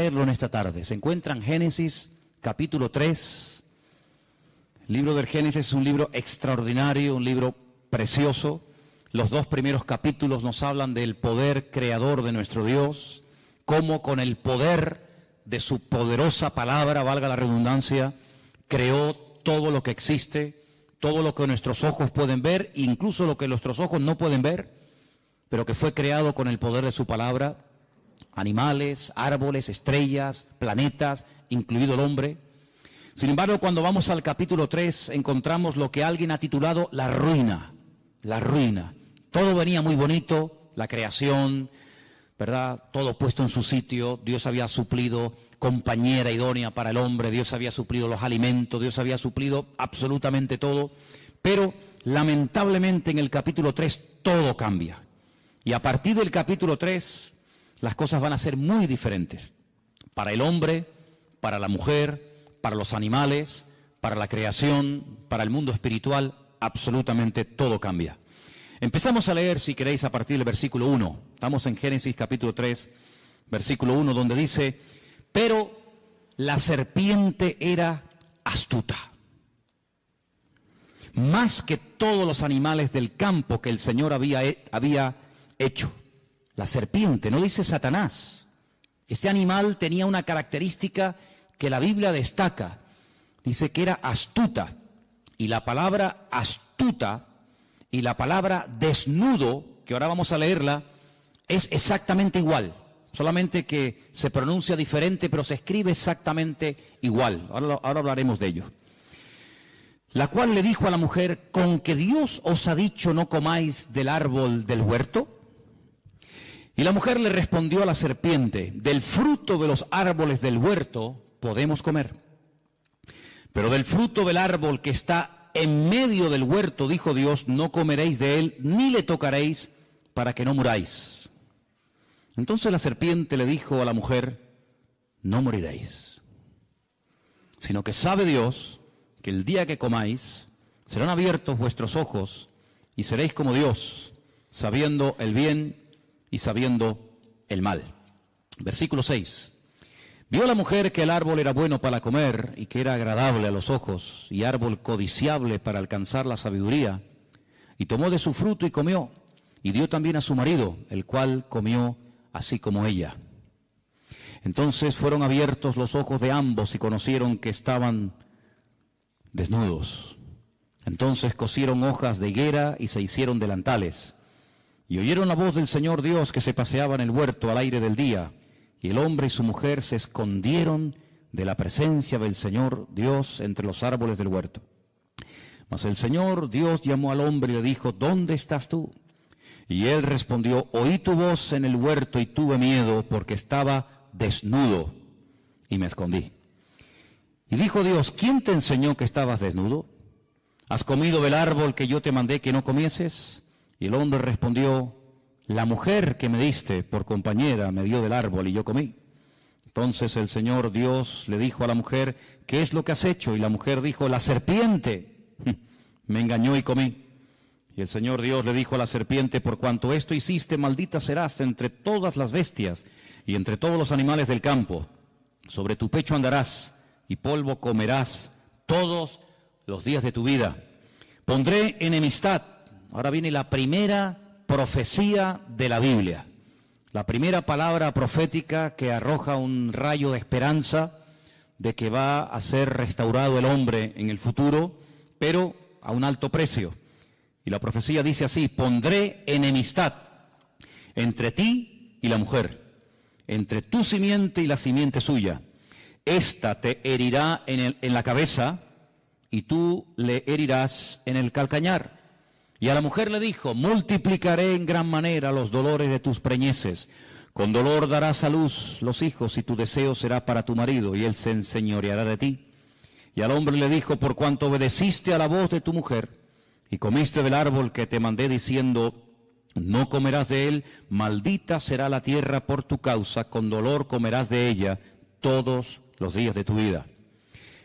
leerlo en esta tarde. Se encuentra en Génesis capítulo 3. El libro del Génesis es un libro extraordinario, un libro precioso. Los dos primeros capítulos nos hablan del poder creador de nuestro Dios, cómo con el poder de su poderosa palabra, valga la redundancia, creó todo lo que existe, todo lo que nuestros ojos pueden ver, incluso lo que nuestros ojos no pueden ver, pero que fue creado con el poder de su palabra, animales, árboles, estrellas, planetas, incluido el hombre. Sin embargo, cuando vamos al capítulo 3, encontramos lo que alguien ha titulado la ruina, la ruina. Todo venía muy bonito, la creación, ¿verdad? Todo puesto en su sitio. Dios había suplido compañera idónea para el hombre, Dios había suplido los alimentos, Dios había suplido absolutamente todo. Pero lamentablemente en el capítulo 3 todo cambia. Y a partir del capítulo 3 las cosas van a ser muy diferentes. Para el hombre, para la mujer, para los animales, para la creación, para el mundo espiritual, absolutamente todo cambia. Empezamos a leer, si queréis, a partir del versículo 1. Estamos en Génesis capítulo 3, versículo 1, donde dice: pero la serpiente era astuta, más que todos los animales del campo que el Señor había hecho. La serpiente, no dice Satanás. Este animal tenía una característica que la Biblia destaca. Dice que era astuta. Y la palabra astuta y la palabra desnudo, que ahora vamos a leerla, es exactamente igual. Solamente que se pronuncia diferente, pero se escribe exactamente igual. Ahora hablaremos de ello. La cual le dijo a la mujer: ¿con que Dios os ha dicho no comáis del árbol del huerto? Y la mujer le respondió a la serpiente: del fruto de los árboles del huerto podemos comer, pero del fruto del árbol que está en medio del huerto, dijo Dios, no comeréis de él, ni le tocaréis, para que no muráis. Entonces la serpiente le dijo a la mujer: no moriréis, sino que sabe Dios que el día que comáis serán abiertos vuestros ojos y seréis como Dios, sabiendo el bien y sabiendo el mal. Versículo 6. Vio la mujer que el árbol era bueno para comer y que era agradable a los ojos y árbol codiciable para alcanzar la sabiduría, y tomó de su fruto y comió, y dio también a su marido, el cual comió así como ella. Entonces fueron abiertos los ojos de ambos y conocieron que estaban desnudos. Entonces cosieron hojas de higuera y se hicieron delantales. Y oyeron la voz del Señor Dios que se paseaba en el huerto al aire del día. Y el hombre y su mujer se escondieron de la presencia del Señor Dios entre los árboles del huerto. Mas el Señor Dios llamó al hombre y le dijo: ¿dónde estás tú? Y él respondió: oí tu voz en el huerto y tuve miedo porque estaba desnudo y me escondí. Y dijo Dios: ¿quién te enseñó que estabas desnudo? ¿Has comido del árbol que yo te mandé que no comieses? Y el hombre respondió: la mujer que me diste por compañera me dio del árbol y yo comí. Entonces el Señor Dios le dijo a la mujer: ¿qué es lo que has hecho? Y la mujer dijo: la serpiente me engañó y comí. Y el Señor Dios le dijo a la serpiente: por cuanto esto hiciste, maldita serás entre todas las bestias y entre todos los animales del campo. Sobre tu pecho andarás y polvo comerás todos los días de tu vida. Pondré enemistad. Ahora viene la primera profecía de la Biblia, la primera palabra profética que arroja un rayo de esperanza de que va a ser restaurado el hombre en el futuro, pero a un alto precio. Y la profecía dice así: pondré enemistad entre ti y la mujer, entre tu simiente y la simiente suya. Esta te herirá en la cabeza y tú le herirás en el calcañar. Y a la mujer le dijo: multiplicaré en gran manera los dolores de tus preñeces. Con dolor darás a luz los hijos y tu deseo será para tu marido y él se enseñoreará de ti. Y al hombre le dijo: por cuanto obedeciste a la voz de tu mujer y comiste del árbol que te mandé diciendo: no comerás de él, maldita será la tierra por tu causa, con dolor comerás de ella todos los días de tu vida.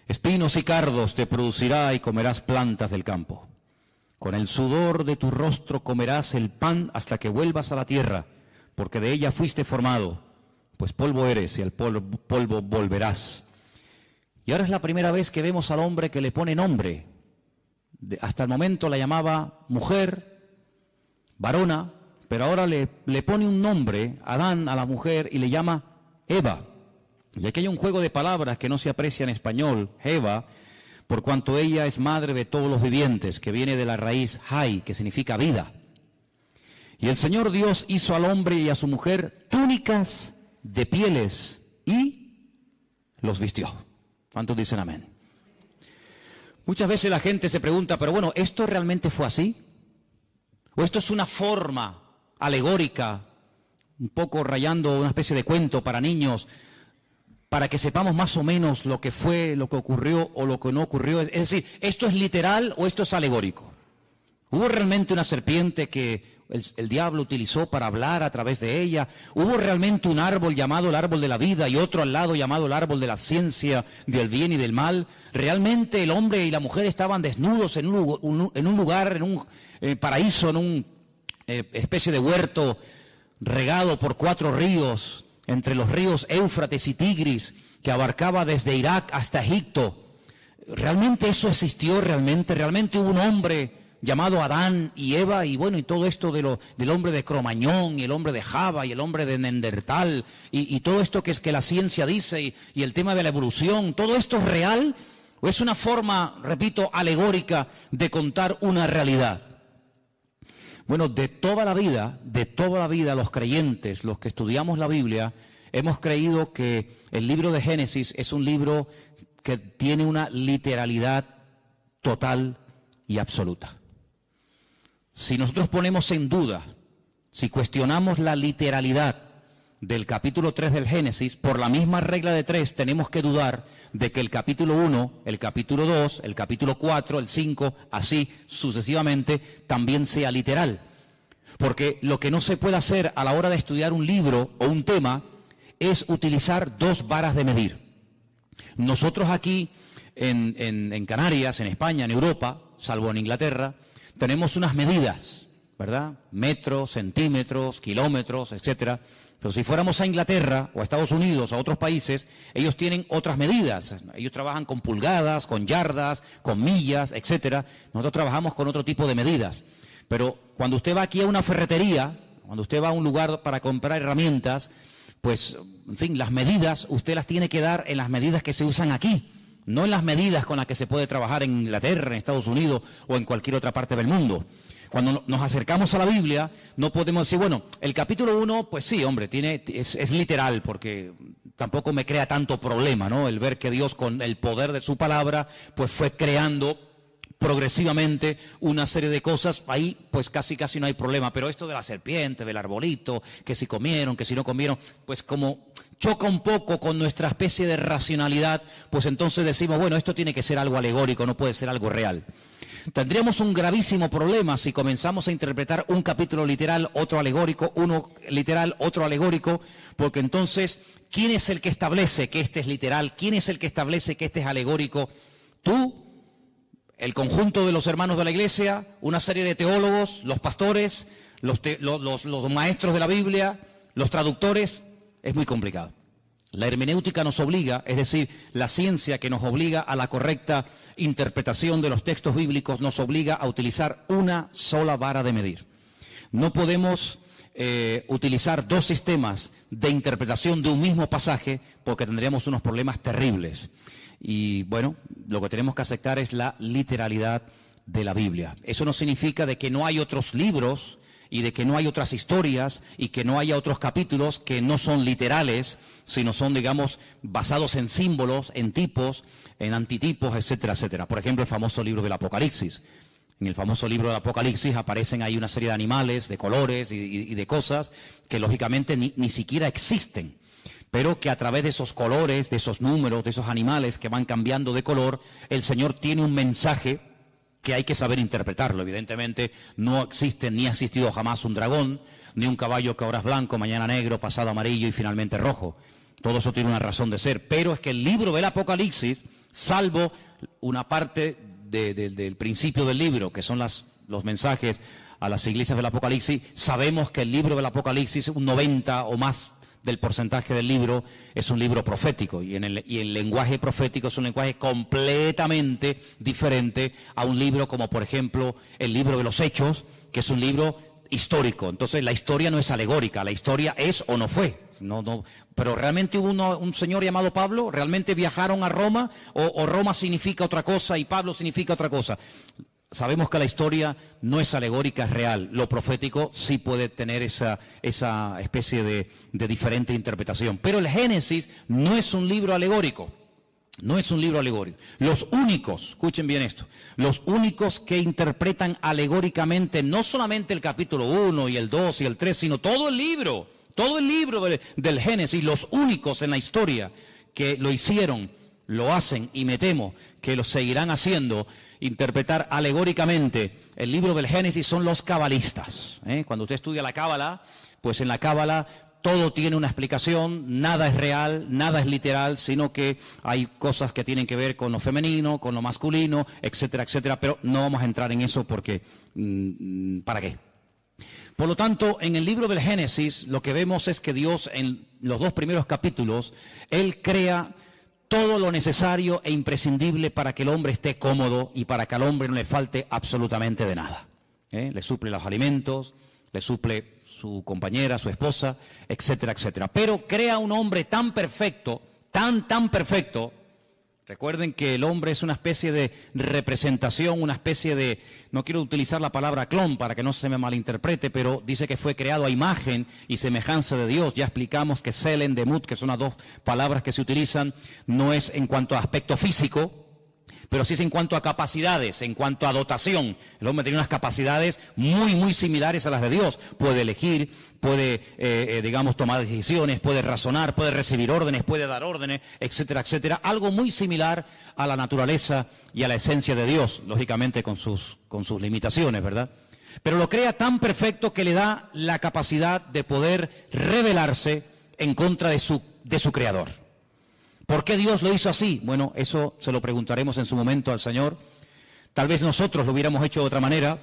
Espinos y cardos te producirá y comerás plantas del campo. Con el sudor de tu rostro comerás el pan hasta que vuelvas a la tierra, porque de ella fuiste formado, pues polvo eres y al polvo volverás. Y ahora es la primera vez que vemos al hombre que le pone nombre. Hasta el momento la llamaba mujer, varona, pero ahora le pone un nombre, Adán, a la mujer, y le llama Eva. Y aquí hay un juego de palabras que no se aprecia en español, Eva, por cuanto ella es madre de todos los vivientes, que viene de la raíz Hai, que significa vida. Y el Señor Dios hizo al hombre y a su mujer túnicas de pieles y los vistió. ¿Cuántos dicen amén? Muchas veces la gente se pregunta, pero bueno, ¿esto realmente fue así? ¿O esto es una forma alegórica, un poco rayando una especie de cuento para niños, para que sepamos más o menos lo que fue, lo que ocurrió o lo que no ocurrió? Es decir, ¿esto es literal o esto es alegórico? ¿Hubo realmente una serpiente que el diablo utilizó para hablar a través de ella? ¿Hubo realmente un árbol llamado el árbol de la vida y otro al lado llamado el árbol de la ciencia del bien y del mal? ¿Realmente el hombre y la mujer estaban desnudos en un lugar, en un paraíso, en una especie de huerto regado por 4 ríos, entre los ríos Éufrates y Tigris, que abarcaba desde Irak hasta Egipto? ¿Realmente eso existió? ¿Realmente hubo un hombre llamado Adán y Eva, y bueno, y todo esto del hombre de Cromañón, y el hombre de Java, y el hombre de Neandertal, y todo esto que es que la ciencia dice, y el tema de la evolución? ¿Todo esto es real o es una forma, repito, alegórica de contar una realidad? Bueno, de toda la vida, los creyentes, los que estudiamos la Biblia, hemos creído que el libro de Génesis es un libro que tiene una literalidad total y absoluta. Si nosotros ponemos en duda, si cuestionamos la literalidad del capítulo 3 del Génesis, por la misma regla de 3 tenemos que dudar de que el capítulo 1, el capítulo 2, el capítulo 4, el 5, así sucesivamente, también sea literal. Porque lo que no se puede hacer a la hora de estudiar un libro o un tema es utilizar 2 varas de medir. Nosotros aquí en Canarias, en España, en Europa, salvo en Inglaterra, tenemos unas medidas, ¿verdad? Metros, centímetros, kilómetros, etcétera. Pero si fuéramos a Inglaterra o a Estados Unidos, a otros países, ellos tienen otras medidas. Ellos trabajan con pulgadas, con yardas, con millas, etcétera. Nosotros trabajamos con otro tipo de medidas. Pero cuando usted va aquí a una ferretería, cuando usted va a un lugar para comprar herramientas, pues, en fin, las medidas usted las tiene que dar en las medidas que se usan aquí, no en las medidas con las que se puede trabajar en Inglaterra, en Estados Unidos o en cualquier otra parte del mundo. Cuando nos acercamos a la Biblia, no podemos decir, bueno, el capítulo 1, pues sí, hombre, es literal, porque tampoco me crea tanto problema, ¿no? El ver que Dios, con el poder de su palabra, pues fue creando progresivamente una serie de cosas, ahí pues casi no hay problema. Pero esto de la serpiente, del arbolito, que si comieron, que si no comieron, pues como choca un poco con nuestra especie de racionalidad, pues entonces decimos, bueno, esto tiene que ser algo alegórico, no puede ser algo real. Tendríamos un gravísimo problema si comenzamos a interpretar un capítulo literal, otro alegórico, uno literal, otro alegórico, porque entonces, ¿quién es el que establece que este es literal? ¿Quién es el que establece que este es alegórico? ¿Tú? ¿El conjunto de los hermanos de la iglesia? ¿Una serie de teólogos? ¿Los pastores? ¿Los maestros de la Biblia? ¿Los traductores? Es muy complicado. La hermenéutica nos obliga, es decir, la ciencia que nos obliga a la correcta interpretación de los textos bíblicos, nos obliga a utilizar una sola vara de medir. No podemos utilizar 2 sistemas de interpretación de un mismo pasaje, porque tendríamos unos problemas terribles. Y bueno, lo que tenemos que aceptar es la literalidad de la Biblia. Eso no significa de que no hay otros libros y de que no hay otras historias y que no haya otros capítulos que no son literales, sino son, digamos, basados en símbolos, en tipos, en antitipos, etcétera, etcétera. Por ejemplo, el famoso libro del Apocalipsis. En el famoso libro del Apocalipsis aparecen ahí una serie de animales, de colores y de cosas que lógicamente ni siquiera existen, pero que a través de esos colores, de esos números, de esos animales que van cambiando de color, el Señor tiene un mensaje que hay que saber interpretarlo. Evidentemente no existe ni ha existido jamás un dragón, ni un caballo que ahora es blanco, mañana negro, pasado amarillo y finalmente rojo. Todo eso tiene una razón de ser, pero es que el libro del Apocalipsis, salvo una parte del principio del libro, que son los mensajes a las iglesias del Apocalipsis, sabemos que el libro del Apocalipsis, un 90 o más del porcentaje del libro es un libro profético, y el lenguaje profético es un lenguaje completamente diferente a un libro como, por ejemplo, el libro de los Hechos, que es un libro histórico. Entonces la historia no es alegórica, la historia es o no fue. Pero realmente hubo un señor llamado Pablo, realmente viajaron a Roma, o Roma significa otra cosa y Pablo significa otra cosa. Sabemos que la historia no es alegórica, es real. Lo profético sí puede tener esa especie de diferente interpretación. Pero el Génesis no es un libro alegórico. No es un libro alegórico. Los únicos, escuchen bien esto, los únicos que interpretan alegóricamente no solamente el capítulo 1 y el 2 y el 3, sino todo el libro del Génesis, los únicos en la historia que lo hicieron, lo hacen y me temo que lo seguirán haciendo, interpretar alegóricamente el libro del Génesis, son los cabalistas. Cuando usted estudia la Cábala, pues en la Cábala todo tiene una explicación, nada es real, nada es literal, sino que hay cosas que tienen que ver con lo femenino, con lo masculino, etcétera, etcétera, pero no vamos a entrar en eso porque, ¿para qué? Por lo tanto, en el libro del Génesis lo que vemos es que Dios en los 2 primeros capítulos, Él crea todo lo necesario e imprescindible para que el hombre esté cómodo y para que al hombre no le falte absolutamente de nada. Le suple los alimentos, le suple su compañera, su esposa, etcétera, etcétera. Pero crea un hombre tan perfecto, tan perfecto. Recuerden que el hombre es una especie de representación, una especie de, no quiero utilizar la palabra clon para que no se me malinterprete, pero dice que fue creado a imagen y semejanza de Dios. Ya explicamos que Selen, Demut, que son las 2 palabras que se utilizan, no es en cuanto a aspecto físico, pero sí es en cuanto a capacidades, en cuanto a dotación. El hombre tiene unas capacidades muy similares a las de Dios. Puede elegir, puede, tomar decisiones, puede razonar, puede recibir órdenes, puede dar órdenes, etcétera, etcétera. Algo muy similar a la naturaleza y a la esencia de Dios, lógicamente con sus limitaciones, ¿verdad? Pero lo crea tan perfecto que le da la capacidad de poder rebelarse en contra de su Creador. ¿Por qué Dios lo hizo así? Bueno, eso se lo preguntaremos en su momento al Señor. Tal vez nosotros lo hubiéramos hecho de otra manera,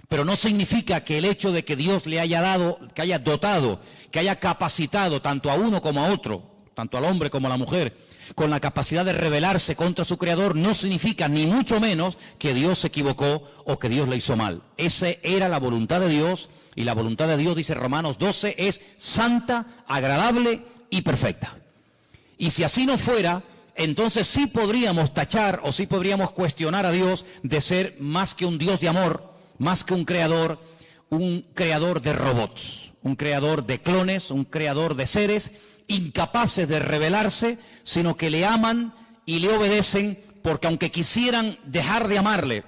pero no significa que el hecho de que Dios le haya dado, que haya dotado, que haya capacitado tanto a uno como a otro, tanto al hombre como a la mujer, con la capacidad de rebelarse contra su Creador, no significa ni mucho menos que Dios se equivocó o que Dios le hizo mal. Esa era la voluntad de Dios, y la voluntad de Dios, dice Romanos 12, es santa, agradable y perfecta. Y si así no fuera, entonces sí podríamos tachar o sí podríamos cuestionar a Dios de ser más que un Dios de amor, más que un creador de robots, un creador de clones, un creador de seres incapaces de rebelarse, sino que le aman y le obedecen, porque aunque quisieran dejar de amarle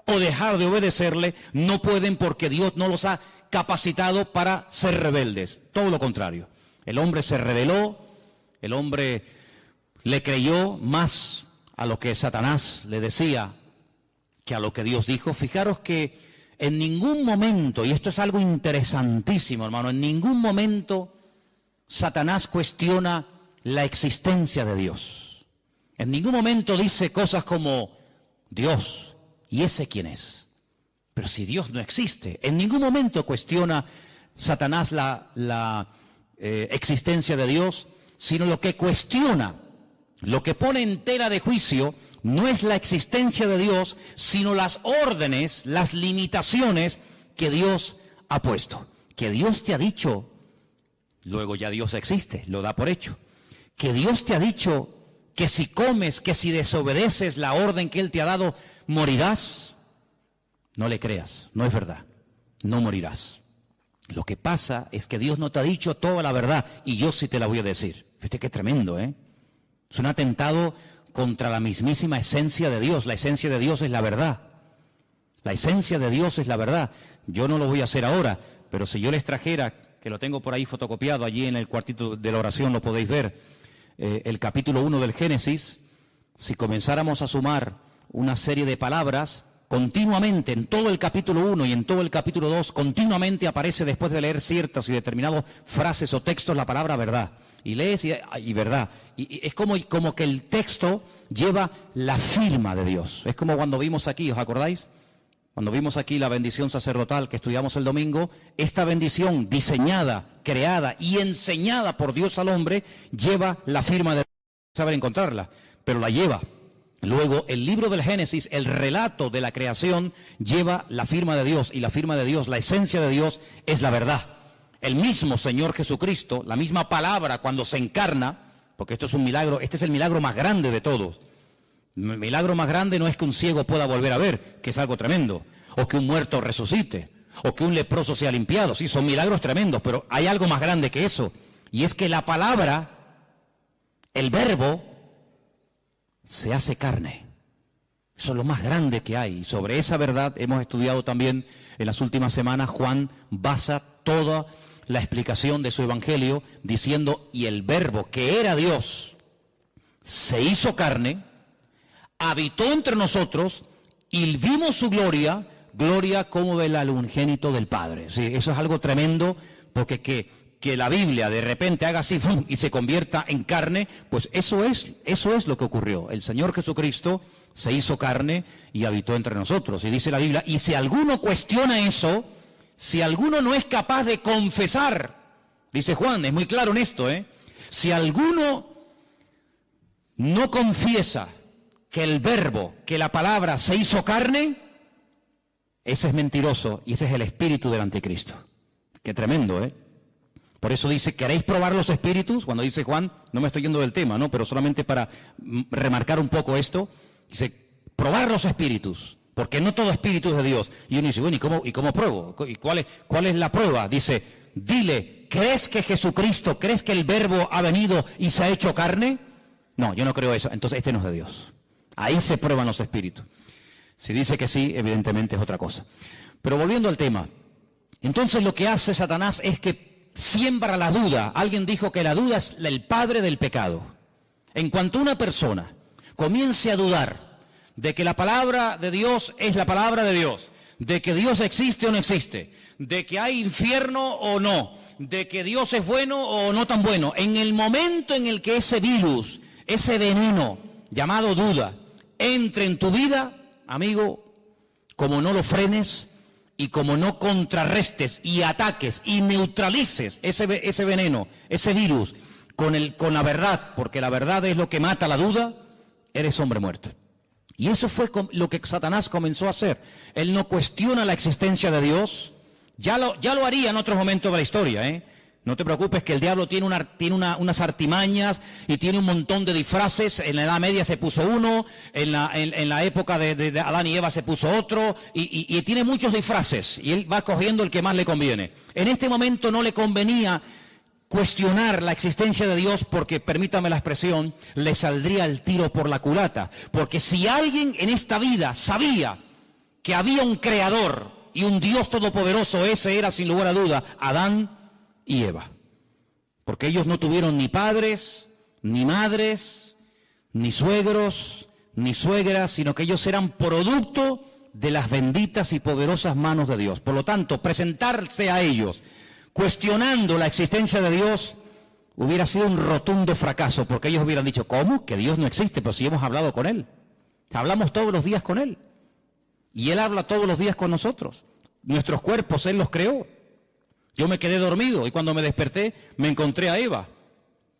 o dejar de obedecerle, no pueden, porque Dios no los ha capacitado para ser rebeldes. Todo lo contrario. El hombre se rebeló. El hombre le creyó más a lo que Satanás le decía que a lo que Dios dijo. Fijaros que en ningún momento, y esto es algo interesantísimo, hermano, en ningún momento Satanás cuestiona la existencia de Dios. En ningún momento dice cosas como Dios, ¿y ese quién es? Pero si Dios no existe, en ningún momento cuestiona Satanás la existencia de Dios, sino lo que cuestiona, lo que pone en tela de juicio, no es la existencia de Dios, sino las órdenes, las limitaciones que Dios ha puesto. Que Dios te ha dicho, luego ya Dios existe, lo da por hecho. Que Dios te ha dicho que si comes, que si desobedeces la orden que Él te ha dado, morirás. No le creas, no es verdad, no morirás. Lo que pasa es que Dios no te ha dicho toda la verdad, y yo sí te la voy a decir. Fíjate qué tremendo, ¿eh? Es un atentado contra la mismísima esencia de Dios. La esencia de Dios es la verdad. La esencia de Dios es la verdad. Yo no lo voy a hacer ahora, pero si yo les trajera, que lo tengo por ahí fotocopiado, allí en el cuartito de la oración lo podéis ver, el capítulo 1 del Génesis, si comenzáramos a sumar una serie de palabras, continuamente, en todo el capítulo 1 y en todo el capítulo 2, continuamente aparece, después de leer ciertas y determinadas frases o textos, la palabra verdad. Y lees y verdad. Y es como que el texto lleva la firma de Dios. Es como cuando vimos aquí, ¿os acordáis? Cuando vimos aquí la bendición sacerdotal que estudiamos el domingo, esta bendición diseñada, creada y enseñada por Dios al hombre, lleva la firma de Dios. Saber encontrarla, pero la lleva. Luego, el libro del Génesis, el relato de la creación, lleva la firma de Dios, y la firma de Dios, la esencia de Dios, es la verdad. El mismo Señor Jesucristo, la misma palabra cuando se encarna, porque esto es un milagro, este es el milagro más grande de todos. El milagro más grande no es que un ciego pueda volver a ver, que es algo tremendo, o que un muerto resucite, o que un leproso sea limpiado. Sí, son milagros tremendos, pero hay algo más grande que eso, y es que la palabra, el verbo, se hace carne. Eso es lo más grande que hay, y sobre esa verdad hemos estudiado también en las últimas semanas. Juan basa toda la explicación de su evangelio diciendo, y el verbo que era Dios se hizo carne, habitó entre nosotros y vimos su gloria, gloria como del unigénito del Padre. Sí, eso es algo tremendo, porque que la Biblia de repente haga así ¡fum!, y se convierta en carne, pues eso es lo que ocurrió. El Señor Jesucristo se hizo carne y habitó entre nosotros. Y dice la Biblia, y si alguno cuestiona eso, si alguno no es capaz de confesar, dice Juan, es muy claro en esto, si alguno no confiesa que el verbo, que la palabra se hizo carne, ese es mentiroso y ese es el espíritu del anticristo. Qué tremendo, Por eso dice, ¿queréis probar los espíritus? Cuando dice Juan, no me estoy yendo del tema, ¿no? Pero solamente para remarcar un poco esto, dice, probar los espíritus, porque no todo espíritu es de Dios. Y uno dice, bueno, ¿y cómo pruebo? ¿Y cuál es la prueba? Dice, dile, ¿crees que Jesucristo, crees que el verbo ha venido y se ha hecho carne? No, yo no creo eso, entonces este no es de Dios. Ahí se prueban los espíritus. Si dice que sí, evidentemente es otra cosa. Pero volviendo al tema, entonces lo que hace Satanás es que siembra la duda. Alguien dijo que la duda es el padre del pecado. En cuanto una persona comience a dudar de que la palabra de Dios es la palabra de Dios, de que Dios existe o no existe, de que hay infierno o no, de que Dios es bueno o no tan bueno, en el momento en el que ese virus, ese veneno llamado duda, entre en tu vida, amigo, como no lo frenes y como no contrarrestes y ataques y neutralices ese veneno, ese virus, con la verdad, porque la verdad es lo que mata la duda, eres hombre muerto. Y eso fue lo que Satanás comenzó a hacer. Él no cuestiona la existencia de Dios, ya lo haría en otros momentos de la historia, No te preocupes que el diablo tiene unas artimañas y tiene un montón de disfraces. En la Edad Media se puso uno, en la época de Adán y Eva se puso otro, y tiene muchos disfraces, y él va cogiendo el que más le conviene. En este momento no le convenía cuestionar la existencia de Dios porque, permítame la expresión, le saldría el tiro por la culata. Porque si alguien en esta vida sabía que había un creador y un Dios todopoderoso, ese era sin lugar a duda Adán y Eva, porque ellos no tuvieron ni padres, ni madres, ni suegros, ni suegras, sino que ellos eran producto de las benditas y poderosas manos de Dios. Por lo tanto, presentarse a ellos cuestionando la existencia de Dios hubiera sido un rotundo fracaso, porque ellos hubieran dicho, ¿cómo? Que Dios no existe, pero si hemos hablado con Él, hablamos todos los días con Él, y Él habla todos los días con nosotros. Nuestros cuerpos Él los creó. Yo me quedé dormido y cuando me desperté me encontré a Eva.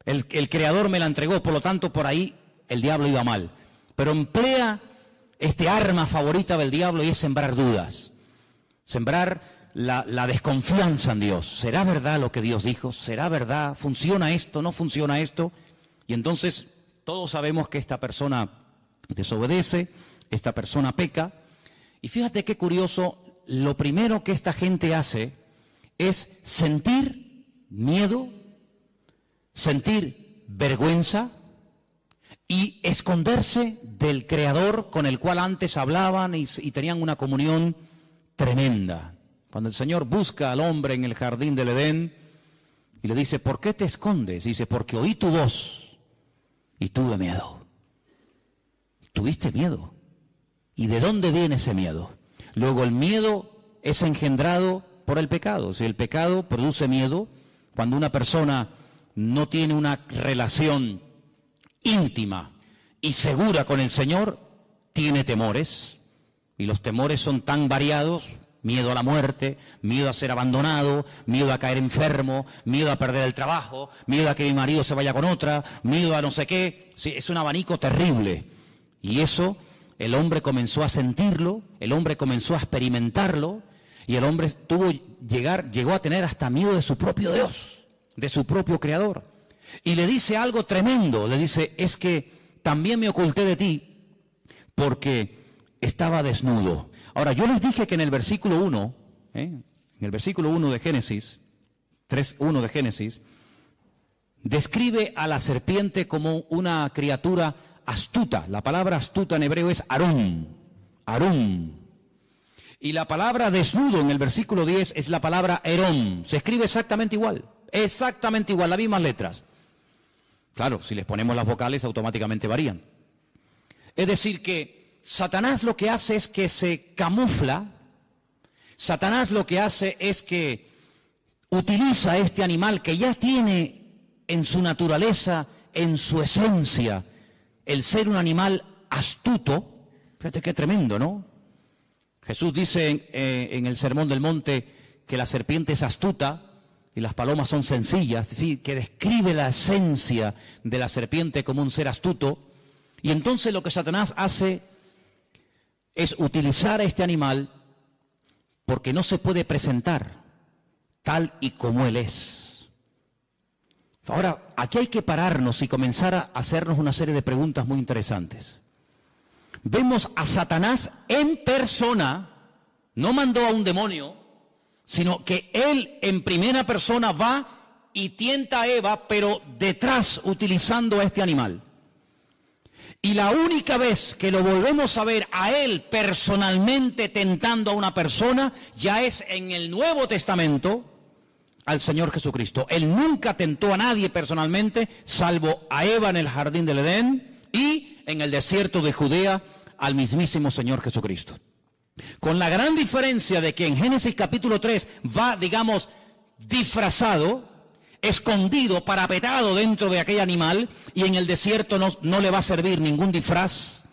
El Creador me la entregó, por lo tanto por ahí el diablo iba mal. Pero emplea este arma favorita del diablo y es sembrar dudas. Sembrar la desconfianza en Dios. ¿Será verdad lo que Dios dijo? ¿Será verdad? ¿Funciona esto? ¿No funciona esto? Y entonces todos sabemos que esta persona desobedece, esta persona peca. Y fíjate qué curioso, lo primero que esta gente hace es sentir miedo, sentir vergüenza y esconderse del Creador con el cual antes hablaban y tenían una comunión tremenda. Cuando el Señor busca al hombre en el jardín del Edén y le dice, ¿por qué te escondes? Dice, porque oí tu voz y tuve miedo. ¿Tuviste miedo? ¿Y de dónde viene ese miedo? Luego el miedo es engendrado por el pecado. Si el pecado produce miedo, cuando una persona no tiene una relación íntima y segura con el Señor, tiene temores. Y los temores son tan variados: miedo a la muerte, miedo a ser abandonado, miedo a caer enfermo, miedo a perder el trabajo, miedo a que mi marido se vaya con otra, miedo a no sé qué. Sí, es un abanico terrible. Y eso el hombre comenzó a sentirlo, el hombre comenzó a experimentarlo, y el hombre llegó a tener hasta miedo de su propio Dios, de su propio Creador. Y le dice algo tremendo, le dice: es que también me oculté de ti porque estaba desnudo. Ahora, yo les dije que en el versículo 1, en el versículo 1 de Génesis, 3:1 de Génesis, describe a la serpiente como una criatura astuta. La palabra astuta en hebreo es arum, arum. Y la palabra desnudo en el versículo 10 es la palabra herón. Se escribe exactamente igual, las mismas letras. Claro, si les ponemos las vocales automáticamente varían. Es decir que Satanás lo que hace es que se camufla. Satanás lo que hace es que utiliza este animal que ya tiene en su naturaleza, en su esencia, el ser un animal astuto. Fíjate qué tremendo, ¿no? Jesús dice en el Sermón del Monte que la serpiente es astuta y las palomas son sencillas, es decir, que describe la esencia de la serpiente como un ser astuto. Y entonces lo que Satanás hace es utilizar a este animal porque no se puede presentar tal y como él es. Ahora, aquí hay que pararnos y comenzar a hacernos una serie de preguntas muy interesantes. Vemos a Satanás en persona, no mandó a un demonio, sino que él en primera persona va y tienta a Eva, pero detrás utilizando a este animal. Y la única vez que lo volvemos a ver a él personalmente tentando a una persona, ya es en el Nuevo Testamento al Señor Jesucristo. Él nunca tentó a nadie personalmente, salvo a Eva en el jardín del Edén y en el desierto de Judea al mismísimo Señor Jesucristo. Con la gran diferencia de que en Génesis capítulo 3 va, digamos, disfrazado, escondido, parapetado dentro de aquel animal, y en el desierto no le va a servir ningún disfraz,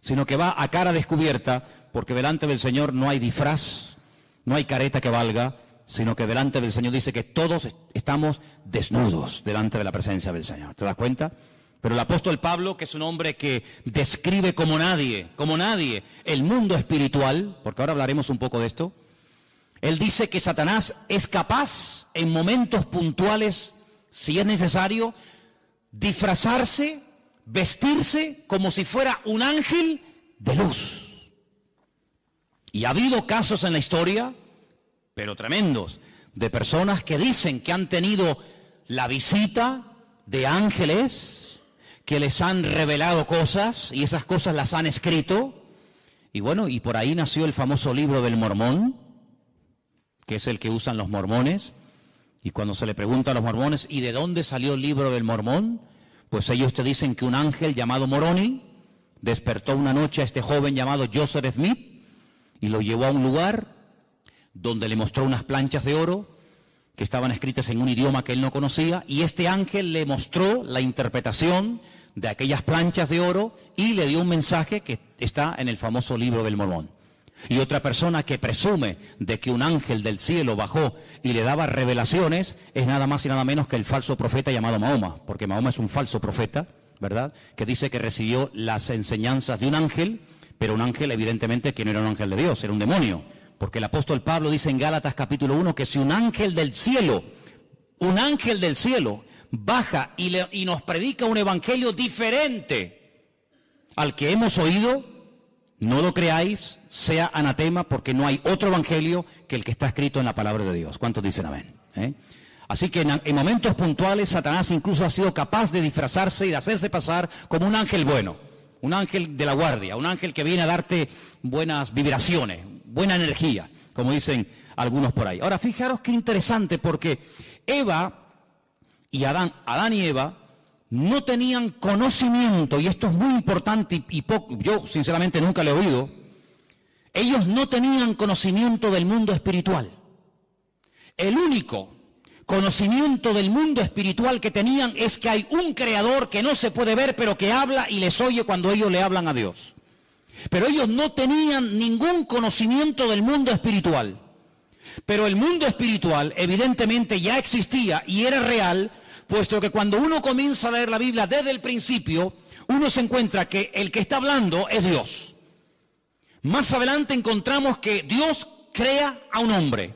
sino que va a cara descubierta, porque delante del Señor no hay disfraz, no hay careta que valga, sino que delante del Señor dice que todos estamos desnudos delante de la presencia del Señor. ¿Te das cuenta? Pero el apóstol Pablo, que es un hombre que describe como nadie, el mundo espiritual, porque ahora hablaremos un poco de esto, él dice que Satanás es capaz, en momentos puntuales, si es necesario, disfrazarse, vestirse como si fuera un ángel de luz. Y ha habido casos en la historia, pero tremendos, de personas que dicen que han tenido la visita de ángeles, que les han revelado cosas, y esas cosas las han escrito. Y bueno, y por ahí nació el famoso libro del Mormón, que es el que usan los mormones. Y cuando se le pregunta a los mormones, ¿y de dónde salió el libro del Mormón? Pues ellos te dicen que un ángel llamado Moroni despertó una noche a este joven llamado Joseph Smith y lo llevó a un lugar donde le mostró unas planchas de oro que estaban escritas en un idioma que él no conocía, y este ángel le mostró la interpretación de aquellas planchas de oro y le dio un mensaje que está en el famoso libro del Mormón. Y otra persona que presume de que un ángel del cielo bajó y le daba revelaciones es nada más y nada menos que el falso profeta llamado Mahoma, porque Mahoma es un falso profeta, ¿verdad?, que dice que recibió las enseñanzas de un ángel, pero un ángel evidentemente que no era un ángel de Dios, era un demonio, porque el apóstol Pablo dice en Gálatas capítulo 1 que si un ángel del cielo baja y nos predica un evangelio diferente al que hemos oído, no lo creáis, sea anatema, porque no hay otro evangelio que el que está escrito en la palabra de Dios. ¿Cuántos dicen amén? Así que en momentos puntuales Satanás incluso ha sido capaz de disfrazarse y de hacerse pasar como un ángel bueno, un ángel de la guardia, un ángel que viene a darte buenas vibraciones, buena energía, como dicen algunos por ahí. Ahora, fijaros qué interesante, porque Eva y Adán y Eva no tenían conocimiento, y esto es muy importante, yo sinceramente nunca lo he oído. Ellos no tenían conocimiento del mundo espiritual. El único conocimiento del mundo espiritual que tenían es que hay un creador que no se puede ver, pero que habla y les oye cuando ellos le hablan a Dios. Pero ellos no tenían ningún conocimiento del mundo espiritual. Pero el mundo espiritual evidentemente ya existía y era real, puesto que cuando uno comienza a leer la Biblia desde el principio, uno se encuentra que el que está hablando es Dios. Más adelante encontramos que Dios crea a un hombre.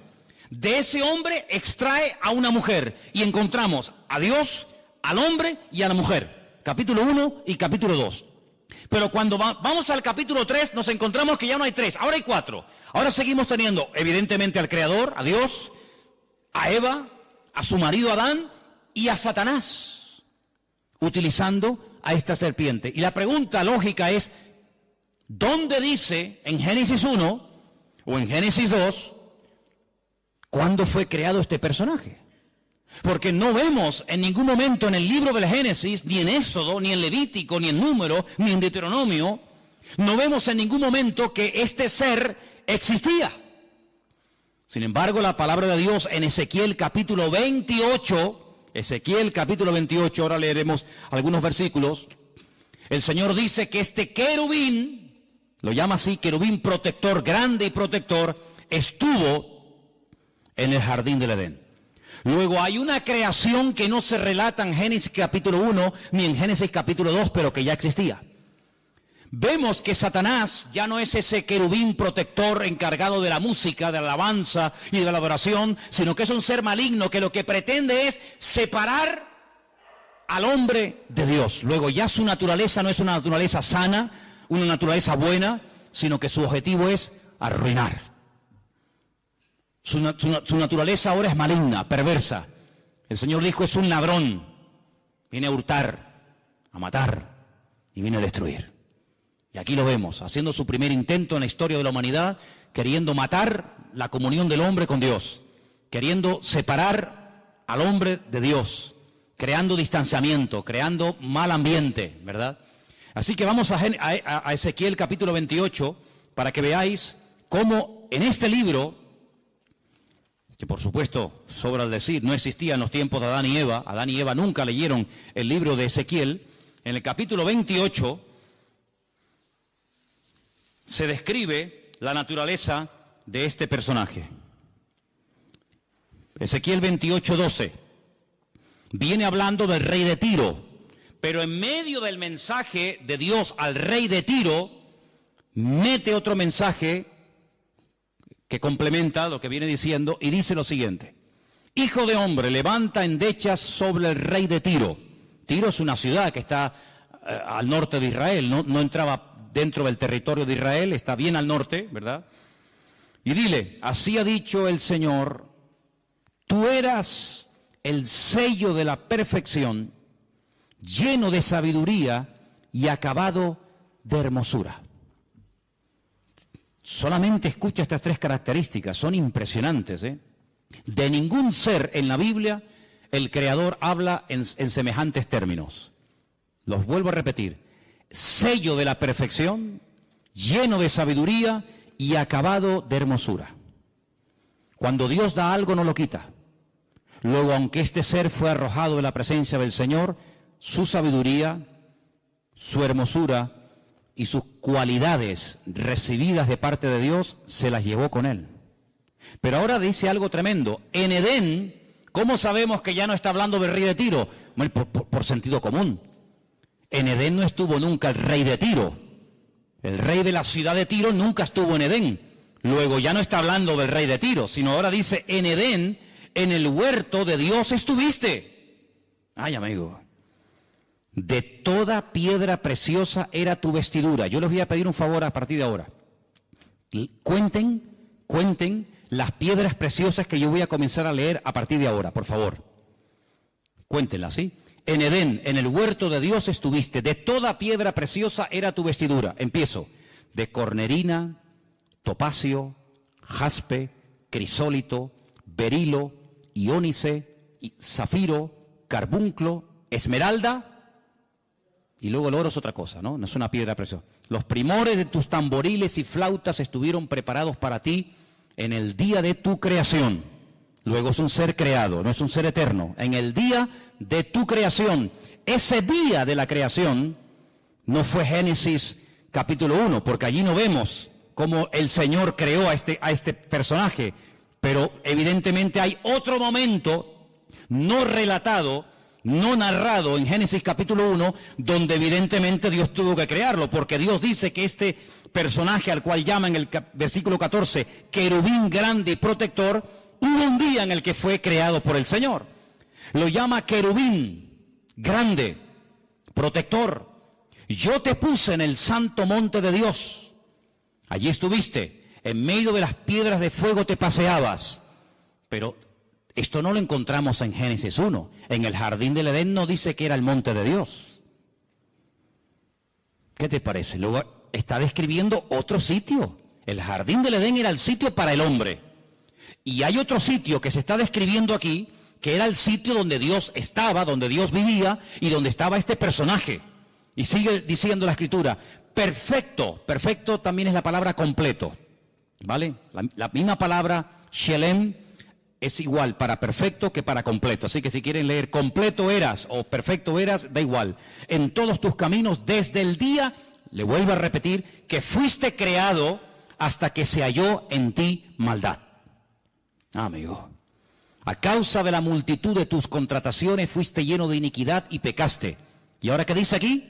De ese hombre extrae a una mujer. Y encontramos a Dios, al hombre y a la mujer. Capítulo 1 y capítulo 2. Pero cuando vamos al capítulo 3 nos encontramos que ya no hay 3, ahora hay 4. Ahora seguimos teniendo evidentemente al Creador, a Dios, a Eva, a su marido Adán y a Satanás, utilizando a esta serpiente. Y la pregunta lógica es, ¿dónde dice en Génesis 1 o en Génesis 2 cuándo fue creado este personaje? Porque no vemos en ningún momento en el libro del Génesis, ni en Éxodo, ni en Levítico, ni en Número, ni en Deuteronomio, no vemos en ningún momento que este ser existía. Sin embargo, la palabra de Dios en Ezequiel capítulo 28, ahora leeremos algunos versículos, el Señor dice que este querubín, lo llama así, querubín protector, grande y protector, estuvo en el jardín del Edén. Luego hay una creación que no se relata en Génesis capítulo 1 ni en Génesis capítulo 2, pero que ya existía. Vemos que Satanás ya no es ese querubín protector encargado de la música, de la alabanza y de la adoración, sino que es un ser maligno que lo que pretende es separar al hombre de Dios. Luego ya su naturaleza no es una naturaleza sana, una naturaleza buena, sino que su objetivo es arruinar. Su naturaleza ahora es maligna, perversa. El Señor dijo, es un ladrón. Viene a hurtar, a matar y viene a destruir. Y aquí lo vemos, haciendo su primer intento en la historia de la humanidad, queriendo matar la comunión del hombre con Dios, queriendo separar al hombre de Dios, creando distanciamiento, creando mal ambiente, ¿verdad? Así que vamos a Ezequiel capítulo 28 para que veáis cómo en este libro, que por supuesto, sobra el decir, no existía en los tiempos de Adán y Eva. Adán y Eva nunca leyeron el libro de Ezequiel. En el capítulo 28 se describe la naturaleza de este personaje. Ezequiel 28:12 viene hablando del rey de Tiro, pero en medio del mensaje de Dios al rey de Tiro, mete otro mensaje que complementa lo que viene diciendo, y dice lo siguiente: Hijo de hombre, levanta endechas sobre el rey de Tiro. Tiro es una ciudad que está al norte de Israel, no entraba dentro del territorio de Israel, está bien al norte, ¿verdad? Y dile, así ha dicho el Señor, tú eras el sello de la perfección, lleno de sabiduría y acabado de hermosura. Solamente escucha estas 3 características, son impresionantes, ¿eh? De ningún ser en la Biblia el Creador habla en semejantes términos. Los vuelvo a repetir: sello de la perfección, lleno de sabiduría y acabado de hermosura. Cuando Dios da algo no lo quita. Luego, aunque este ser fue arrojado de la presencia del Señor, su sabiduría, su hermosura y sus cualidades recibidas de parte de Dios, se las llevó con él. Pero ahora dice algo tremendo. En Edén, ¿cómo sabemos que ya no está hablando del rey de Tiro? Bueno, por sentido común. En Edén no estuvo nunca el rey de Tiro. El rey de la ciudad de Tiro nunca estuvo en Edén. Luego ya no está hablando del rey de Tiro, sino ahora dice, en Edén, en el huerto de Dios estuviste. Ay, amigo. De toda piedra preciosa era tu vestidura. Yo les voy a pedir un favor a partir de ahora. Cuenten las piedras preciosas que yo voy a comenzar a leer a partir de ahora, por favor. Cuéntenlas, ¿sí? En Edén, en el huerto de Dios estuviste. De toda piedra preciosa era tu vestidura. Empiezo. De cornerina, topacio, jaspe, crisólito, berilo, iónice, zafiro, carbunclo, esmeralda. Y luego el oro es otra cosa, ¿no? No es una piedra preciosa. Los primores de tus tamboriles y flautas estuvieron preparados para ti en el día de tu creación. Luego es un ser creado, no es un ser eterno. En el día de tu creación. Ese día de la creación no fue Génesis capítulo 1, porque allí no vemos cómo el Señor creó a este personaje, pero evidentemente hay otro momento no relatado, no narrado en Génesis capítulo 1, donde evidentemente Dios tuvo que crearlo, porque Dios dice que este personaje al cual llama en el versículo 14, querubín grande y protector, hubo un día en el que fue creado por el Señor. Lo llama querubín grande, protector. Yo te puse en el santo monte de Dios. Allí estuviste, en medio de las piedras de fuego te paseabas. Pero esto no lo encontramos en Génesis 1. En el jardín del Edén no dice que era el monte de Dios. ¿Qué te parece? Luego está describiendo otro sitio. El jardín del Edén era el sitio para el hombre. Y hay otro sitio que se está describiendo aquí, que era el sitio donde Dios estaba, donde Dios vivía y donde estaba este personaje. Y sigue diciendo la Escritura, perfecto. Perfecto también es la palabra completo, ¿vale? La misma palabra, shelem, es igual para perfecto que para completo. Así que si quieren leer completo eras o perfecto eras, da igual. En todos tus caminos, desde el día, le vuelvo a repetir, que fuiste creado hasta que se halló en ti maldad. Amigo, a causa de la multitud de tus contrataciones fuiste lleno de iniquidad y pecaste. ¿Y ahora qué dice aquí?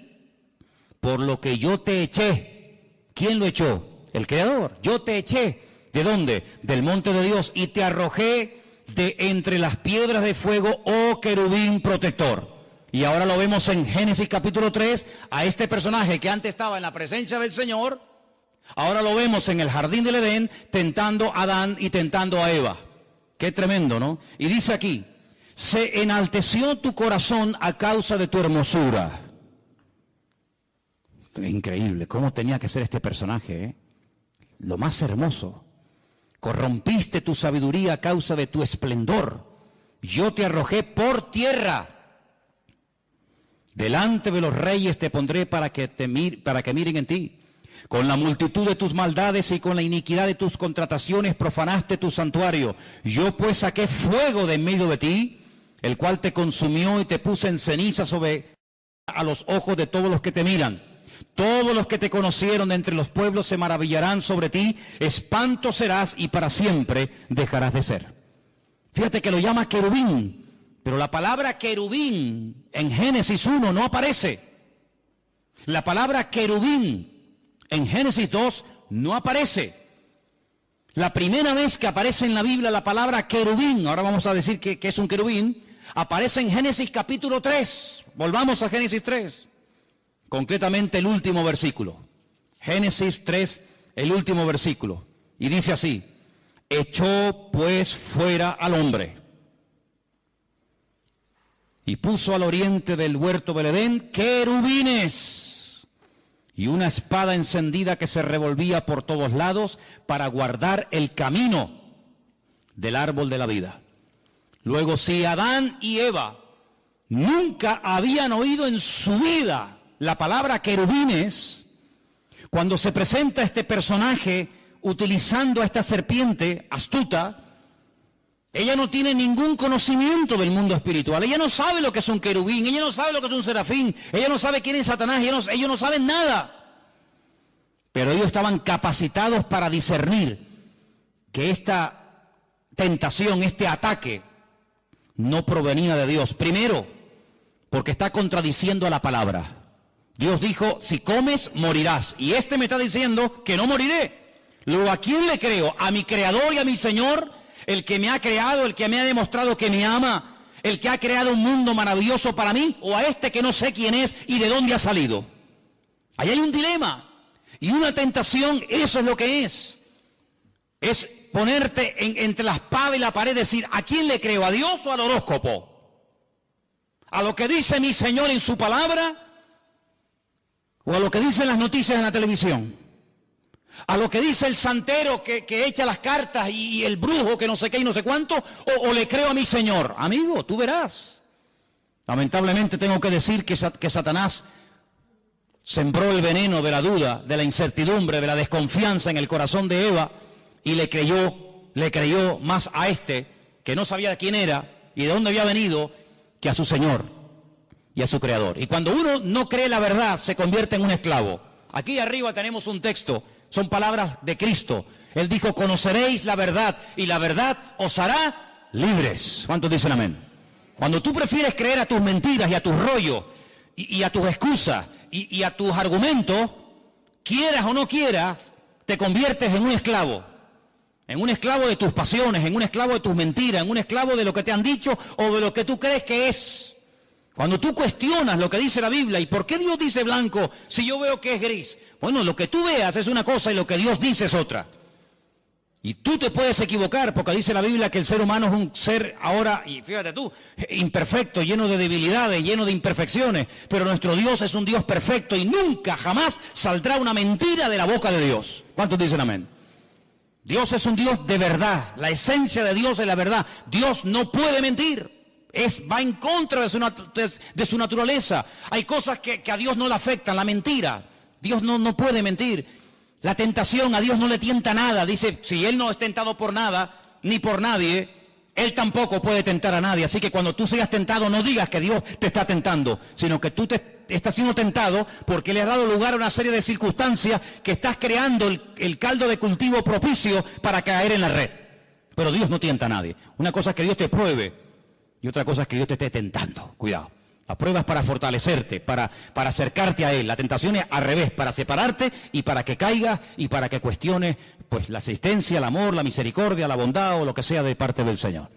Por lo que yo te eché. ¿Quién lo echó? El Creador. Yo te eché. ¿De dónde? Del monte de Dios. Y te arrojé de entre las piedras de fuego, oh querubín protector. Y ahora lo vemos en Génesis capítulo 3, a este personaje que antes estaba en la presencia del Señor, ahora lo vemos en el jardín del Edén tentando a Adán y tentando a Eva. Qué tremendo, ¿no? Y dice aquí, se enalteció tu corazón a causa de tu hermosura. Increíble, cómo tenía que ser este personaje, ¿eh? Lo más hermoso. Corrompiste tu sabiduría a causa de tu esplendor. Yo te arrojé por tierra. Delante de los reyes te pondré para que miren en ti. Con la multitud de tus maldades y con la iniquidad de tus contrataciones profanaste tu santuario. Yo pues saqué fuego de en medio de ti, el cual te consumió y te puse en ceniza sobre a los ojos de todos los que te miran. Todos los que te conocieron de entre los pueblos se maravillarán sobre ti, espanto serás y para siempre dejarás de ser. Fíjate que lo llama querubín, pero la palabra querubín en Génesis 1 no aparece. La palabra querubín en Génesis 2 no aparece. La primera vez que aparece en la Biblia la palabra querubín, ahora vamos a decir que es un querubín, aparece en Génesis capítulo 3. Volvamos a Génesis 3. Concretamente el último versículo. Génesis 3, el último versículo. Y dice así, echó pues fuera al hombre y puso al oriente del huerto del Edén querubines y una espada encendida que se revolvía por todos lados para guardar el camino del árbol de la vida. Luego, si Adán y Eva nunca habían oído en su vida la palabra querubines, cuando se presenta este personaje utilizando a esta serpiente astuta, ella no tiene ningún conocimiento del mundo espiritual. Ella no sabe lo que es un querubín, ella no sabe lo que es un serafín, ella no sabe quién es Satanás, ellos no saben nada. Pero ellos estaban capacitados para discernir que esta tentación, este ataque, no provenía de Dios. Primero, porque está contradiciendo a la palabra. Dios dijo, si comes, morirás. Y este me está diciendo que no moriré. Luego, ¿a quién le creo? ¿A mi Creador y a mi Señor? El que me ha creado, el que me ha demostrado que me ama, el que ha creado un mundo maravilloso para mí, o a este que no sé quién es y de dónde ha salido. Ahí hay un dilema. Y una tentación, eso es lo que es. Es ponerte entre la espada y la pared, decir, ¿a quién le creo? ¿A Dios o al horóscopo? ¿A lo que dice mi Señor en su palabra? ¿O a lo que dicen las noticias en la televisión? ¿A lo que dice el santero que echa las cartas y el brujo que no sé qué y no sé cuánto? ¿O le creo a mi Señor? Amigo, tú verás. Lamentablemente tengo que decir que Satanás sembró el veneno de la duda, de la incertidumbre, de la desconfianza en el corazón de Eva y le creyó más a este que no sabía quién era y de dónde había venido que a su Señor y a su Creador. Y cuando uno no cree la verdad, se convierte en un esclavo. Aquí arriba tenemos un texto, son palabras de Cristo. Él dijo, conoceréis la verdad y la verdad os hará libres. ¿Cuántos dicen amén? Cuando tú prefieres creer a tus mentiras y a tus rollos y a tus excusas y a tus argumentos, quieras o no quieras, te conviertes en un esclavo. En un esclavo de tus pasiones, en un esclavo de tus mentiras, en un esclavo de lo que te han dicho o de lo que tú crees que es. Cuando tú cuestionas lo que dice la Biblia, ¿y por qué Dios dice blanco si yo veo que es gris? Bueno, lo que tú veas es una cosa y lo que Dios dice es otra. Y tú te puedes equivocar porque dice la Biblia que el ser humano es un ser ahora, y fíjate tú, imperfecto, lleno de debilidades, lleno de imperfecciones. Pero nuestro Dios es un Dios perfecto y nunca, jamás saldrá una mentira de la boca de Dios. ¿Cuántos dicen amén? Dios es un Dios de verdad, la esencia de Dios es la verdad. Dios no puede mentir, va en contra de su naturaleza. Hay cosas que a Dios no le afectan, la mentira. Dios no puede mentir. La tentación, a Dios no le tienta nada. Dice, si Él no es tentado por nada, ni por nadie, Él tampoco puede tentar a nadie. Así que cuando tú seas tentado, no digas que Dios te está tentando, sino que tú estás siendo tentado porque le has dado lugar a una serie de circunstancias que estás creando el caldo de cultivo propicio para caer en la red. Pero Dios no tienta a nadie. Una cosa es que Dios te pruebe y otra cosa es que Dios te esté tentando. Cuidado. La prueba es para fortalecerte, para acercarte a Él. La tentación es al revés, para separarte y para que caigas y para que cuestiones pues la asistencia, el amor, la misericordia, la bondad o lo que sea de parte del Señor.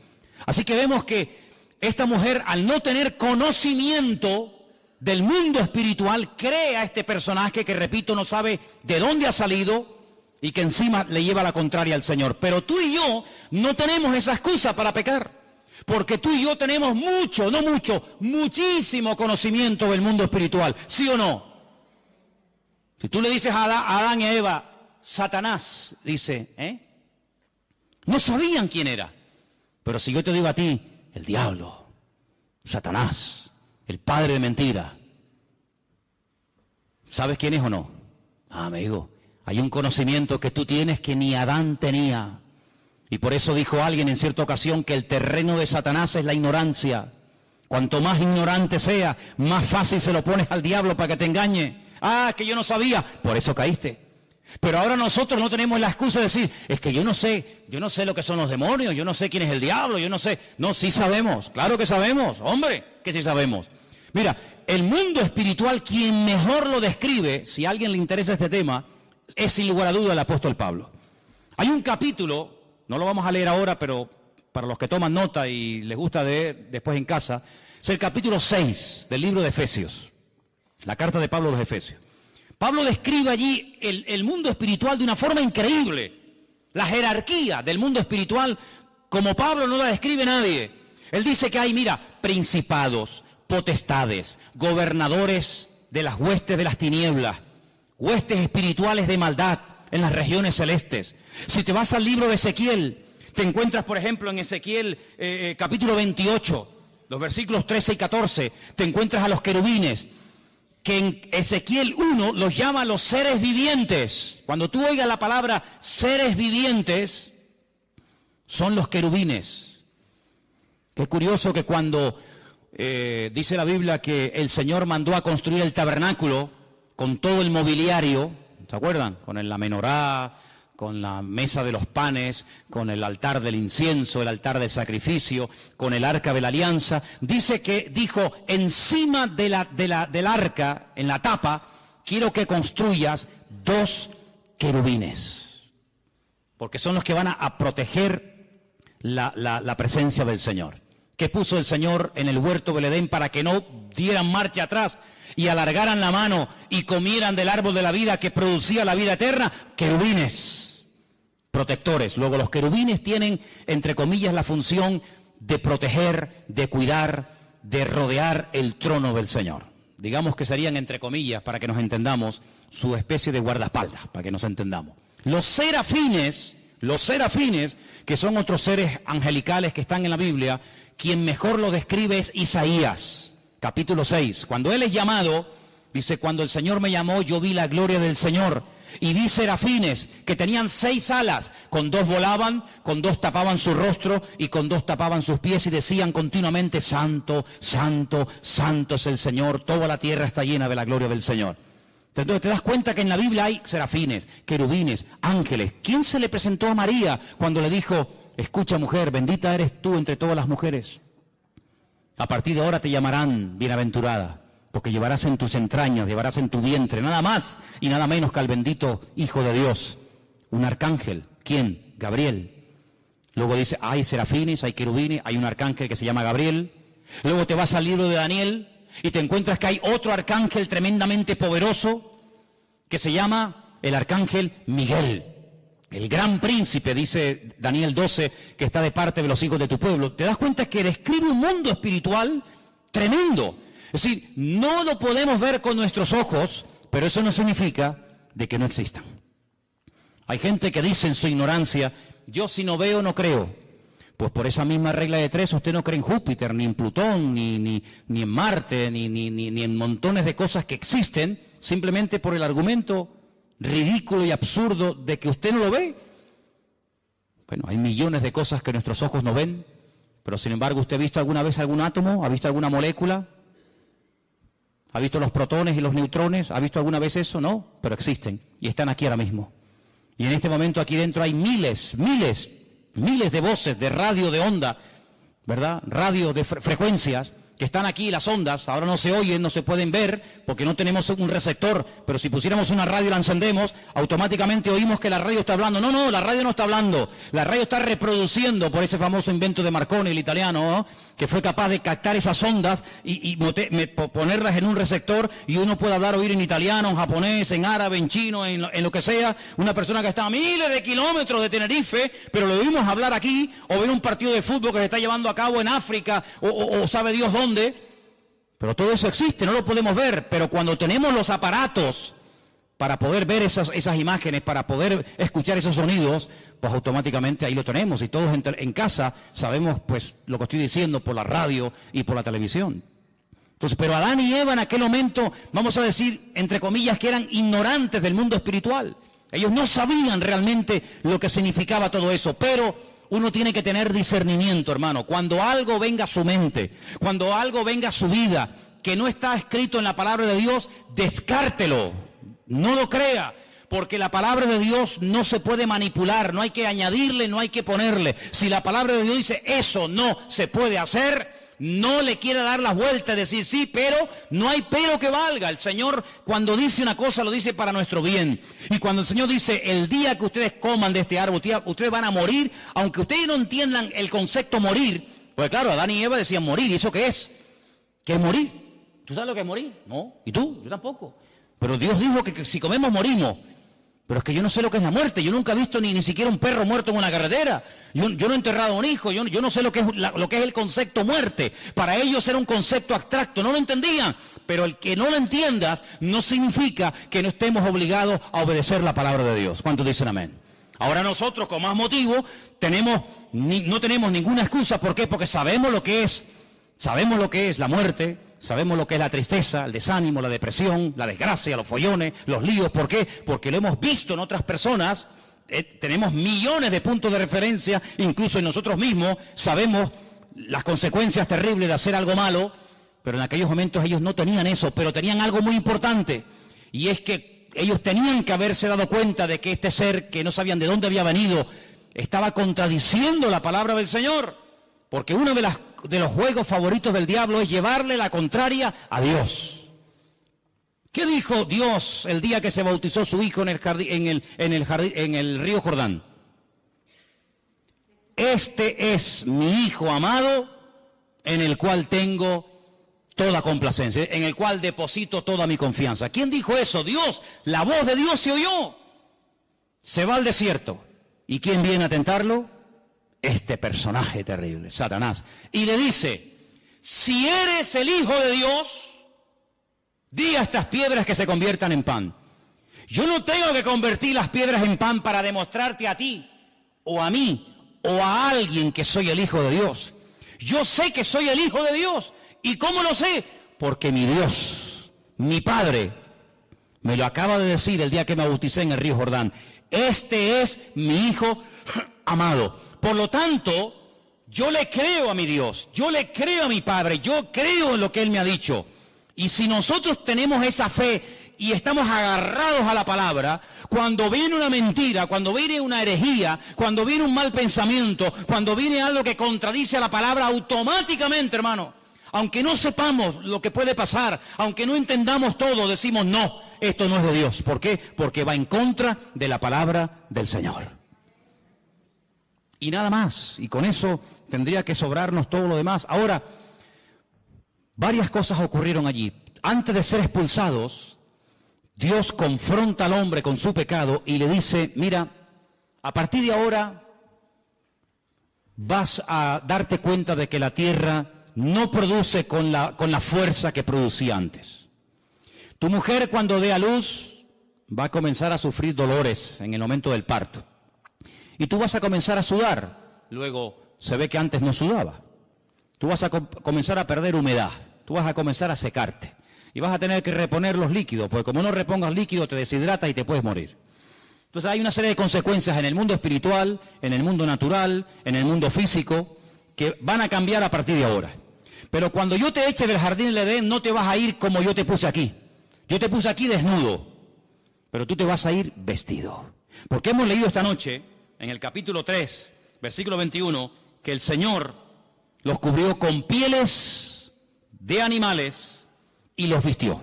Así que vemos que esta mujer, al no tener conocimiento del mundo espiritual, crea este personaje que, repito, no sabe de dónde ha salido y que encima le lleva la contraria al Señor. Pero tú y yo no tenemos esa excusa para pecar. Porque tú y yo tenemos muchísimo conocimiento del mundo espiritual, ¿sí o no? Si tú le dices a Adán y a Eva, Satanás, dice, no sabían quién era. Pero si yo te digo a ti, el diablo, Satanás, el padre de mentira, ¿sabes quién es o no? Amigo, hay un conocimiento que tú tienes que ni Adán tenía. Y por eso dijo alguien en cierta ocasión que el terreno de Satanás es la ignorancia. Cuanto más ignorante sea, más fácil se lo pones al diablo para que te engañe. Ah, que yo no sabía, por eso caíste. Pero ahora nosotros no tenemos la excusa de decir, es que yo no sé lo que son los demonios, yo no sé quién es el diablo, yo no sé. No, sí sabemos, claro que sabemos, hombre, que sí sabemos. Mira, el mundo espiritual, quien mejor lo describe, si a alguien le interesa este tema, es sin lugar a duda el apóstol Pablo. Hay un capítulo, no lo vamos a leer ahora, pero para los que toman nota y les gusta leer después en casa, es el capítulo 6 del libro de Efesios, la carta de Pablo a los Efesios. Pablo describe allí el mundo espiritual de una forma increíble, la jerarquía del mundo espiritual como Pablo no la describe nadie. Él dice que hay, mira, principados, potestades, gobernadores de las huestes de las tinieblas, huestes espirituales de maldad en las regiones celestes. Si te vas al libro de Ezequiel, te encuentras, por ejemplo, en Ezequiel capítulo 28, los versículos 13 y 14, te encuentras a los querubines, que en Ezequiel 1 los llama los seres vivientes. Cuando tú oigas la palabra seres vivientes, son los querubines. Qué curioso que cuando dice la Biblia que el Señor mandó a construir el tabernáculo con todo el mobiliario, ¿se acuerdan? Con la menorá, con la mesa de los panes, con el altar del incienso, el altar del sacrificio, con el arca de la alianza. Dice que dijo, encima del arca, en la tapa, quiero que construyas 2 querubines, porque son los que van a proteger la presencia del Señor. Que puso el Señor en el huerto del Edén para que no dieran marcha atrás y alargaran la mano y comieran del árbol de la vida que producía la vida eterna, querubines, protectores. Luego los querubines tienen, entre comillas, la función de proteger, de cuidar, de rodear el trono del Señor. Digamos que serían, entre comillas, para que nos entendamos, su especie de guardaespaldas, para que nos entendamos. Los serafines, que son otros seres angelicales que están en la Biblia, quien mejor lo describe es Isaías, capítulo 6. Cuando él es llamado, dice, cuando el Señor me llamó, yo vi la gloria del Señor. Y vi serafines que tenían 6 alas, con 2 volaban, con 2 tapaban su rostro y con 2 tapaban sus pies y decían continuamente, santo, santo, santo es el Señor, toda la tierra está llena de la gloria del Señor. Entonces te das cuenta que en la Biblia hay serafines, querubines, ángeles. ¿Quién se le presentó a María cuando le dijo, escucha mujer, bendita eres tú entre todas las mujeres? A partir de ahora te llamarán bienaventurada, porque llevarás en tus entrañas, llevarás en tu vientre, nada más y nada menos que al bendito Hijo de Dios. Un arcángel. ¿Quién? Gabriel. Luego dice, hay serafines, hay querubines, hay un arcángel que se llama Gabriel. Luego te vas al libro de Daniel y te encuentras que hay otro arcángel tremendamente poderoso que se llama el arcángel Miguel. El gran príncipe, dice Daniel 12, que está de parte de los hijos de tu pueblo. Te das cuenta que describe un mundo espiritual tremendo. Es decir, no lo podemos ver con nuestros ojos, pero eso no significa de que no existan. Hay gente que dice en su ignorancia, yo si no veo no creo. Pues por esa misma regla de tres usted no cree en Júpiter, ni en Plutón, ni en Marte, ni en montones de cosas que existen, simplemente por el argumento ridículo y absurdo de que usted no lo ve. Bueno, hay millones de cosas que nuestros ojos no ven, pero sin embargo, ¿usted ha visto alguna vez algún átomo? ¿Ha visto alguna molécula? ¿Ha visto los protones y los neutrones? ¿Ha visto alguna vez eso? No, pero existen y están aquí ahora mismo. Y en este momento aquí dentro hay miles de voces de radio de onda, ¿verdad? Radio de frecuencias que están aquí, las ondas, ahora no se oyen, no se pueden ver, porque no tenemos un receptor, pero si pusiéramos una radio y la encendemos, automáticamente oímos que la radio está hablando. No, la radio no está hablando, la radio está reproduciendo por ese famoso invento de Marconi, el italiano, ¿no? Que fue capaz de captar esas ondas y ponerlas en un receptor y uno puede hablar, oír en italiano, en japonés, en árabe, en chino, en lo que sea. Una persona que está a miles de kilómetros de Tenerife, pero lo oímos hablar aquí, o ver un partido de fútbol que se está llevando a cabo en África, o sabe Dios dónde. Pero todo eso existe, no lo podemos ver, pero cuando tenemos los aparatos para poder ver esas imágenes, para poder escuchar esos sonidos, pues automáticamente ahí lo tenemos y todos en casa sabemos pues lo que estoy diciendo por la radio y por la televisión. Entonces, pero Adán y Eva en aquel momento, vamos a decir, entre comillas, que eran ignorantes del mundo espiritual. Ellos no sabían realmente lo que significaba todo eso, pero uno tiene que tener discernimiento, hermano. Cuando algo venga a su mente, cuando algo venga a su vida, que no está escrito en la palabra de Dios, descártelo, no lo crea, porque la palabra de Dios no se puede manipular, no hay que añadirle, no hay que ponerle. Si la palabra de Dios dice eso no se puede hacer, no le quiere dar las vueltas, decir sí, pero no hay pero que valga. El Señor cuando dice una cosa lo dice para nuestro bien. Y cuando el Señor dice el día que ustedes coman de este árbol, ustedes van a morir, aunque ustedes no entiendan el concepto morir, pues claro, Adán y Eva decían morir, ¿y eso qué es? ¿Qué es morir? ¿Tú sabes lo que es morir? No. ¿Y tú? Yo tampoco. Pero Dios dijo que si comemos morimos. Pero es que yo no sé lo que es la muerte, yo nunca he visto ni siquiera un perro muerto en una carretera, yo no he enterrado a un hijo, yo no sé lo que es el concepto muerte. Para ellos era un concepto abstracto, no lo entendían, pero el que no lo entiendas no significa que no estemos obligados a obedecer la palabra de Dios. ¿Cuántos dicen amén? Ahora nosotros con más motivo no tenemos ninguna excusa. ¿Por qué? Porque sabemos lo que es la muerte. Sabemos lo que es la tristeza, el desánimo, la depresión, la desgracia, los follones, los líos. ¿Por qué? Porque lo hemos visto en otras personas. Tenemos millones de puntos de referencia, incluso en nosotros mismos. Sabemos las consecuencias terribles de hacer algo malo, pero en aquellos momentos ellos no tenían eso, pero tenían algo muy importante. Y es que ellos tenían que haberse dado cuenta de que este ser, que no sabían de dónde había venido, estaba contradiciendo la palabra del Señor. Porque uno de los juegos favoritos del diablo es llevarle la contraria a Dios. ¿Qué dijo Dios el día que se bautizó su hijo en el río Jordán? Este es mi hijo amado, en el cual tengo toda complacencia, en el cual deposito toda mi confianza. ¿Quién dijo eso? Dios. La voz de Dios se oyó. Se va al desierto. ¿Y quién viene a tentarlo? Este personaje terrible, Satanás. Y le dice, si eres el Hijo de Dios, di a estas piedras que se conviertan en pan. Yo no tengo que convertir las piedras en pan para demostrarte a ti, o a mí, o a alguien que soy el Hijo de Dios. Yo sé que soy el Hijo de Dios. ¿Y cómo lo sé? Porque mi Dios, mi Padre, me lo acaba de decir el día que me bauticé en el río Jordán. Este es mi Hijo amado. Por lo tanto, yo le creo a mi Dios, yo le creo a mi Padre, yo creo en lo que Él me ha dicho. Y si nosotros tenemos esa fe y estamos agarrados a la palabra, cuando viene una mentira, cuando viene una herejía, cuando viene un mal pensamiento, cuando viene algo que contradice a la palabra, automáticamente, hermano, aunque no sepamos lo que puede pasar, aunque no entendamos todo, decimos no, esto no es de Dios. ¿Por qué? Porque va en contra de la palabra del Señor. Y nada más, y con eso tendría que sobrarnos todo lo demás. Ahora, varias cosas ocurrieron allí. Antes de ser expulsados, Dios confronta al hombre con su pecado y le dice, mira, a partir de ahora vas a darte cuenta de que la tierra no produce con la fuerza que producía antes. Tu mujer, cuando dé a luz, va a comenzar a sufrir dolores en el momento del parto. Y tú vas a comenzar a sudar. Luego se ve que antes no sudaba. Tú vas a comenzar a perder humedad. Tú vas a comenzar a secarte. Y vas a tener que reponer los líquidos, porque como no repongas líquido te deshidrata y te puedes morir. Entonces hay una serie de consecuencias en el mundo espiritual, en el mundo natural, en el mundo físico, que van a cambiar a partir de ahora. Pero cuando yo te eche del jardín del Edén, no te vas a ir como yo te puse aquí. Yo te puse aquí desnudo, pero tú te vas a ir vestido. Porque hemos leído esta noche, en el capítulo 3, versículo 21, que el Señor los cubrió con pieles de animales y los vistió.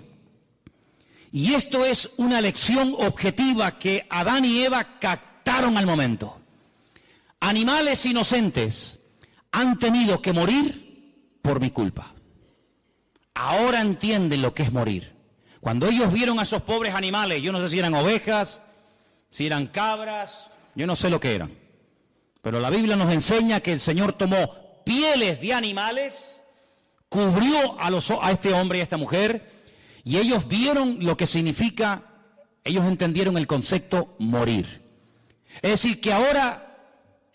Y esto es una lección objetiva que Adán y Eva captaron al momento. Animales inocentes han tenido que morir por mi culpa. Ahora entienden lo que es morir. Cuando ellos vieron a esos pobres animales, yo no sé si eran ovejas, si eran cabras, yo no sé lo que eran. Pero la Biblia nos enseña que el Señor tomó pieles de animales, cubrió a este hombre y a esta mujer, y ellos vieron lo que significa, ellos entendieron el concepto morir. Es decir, que ahora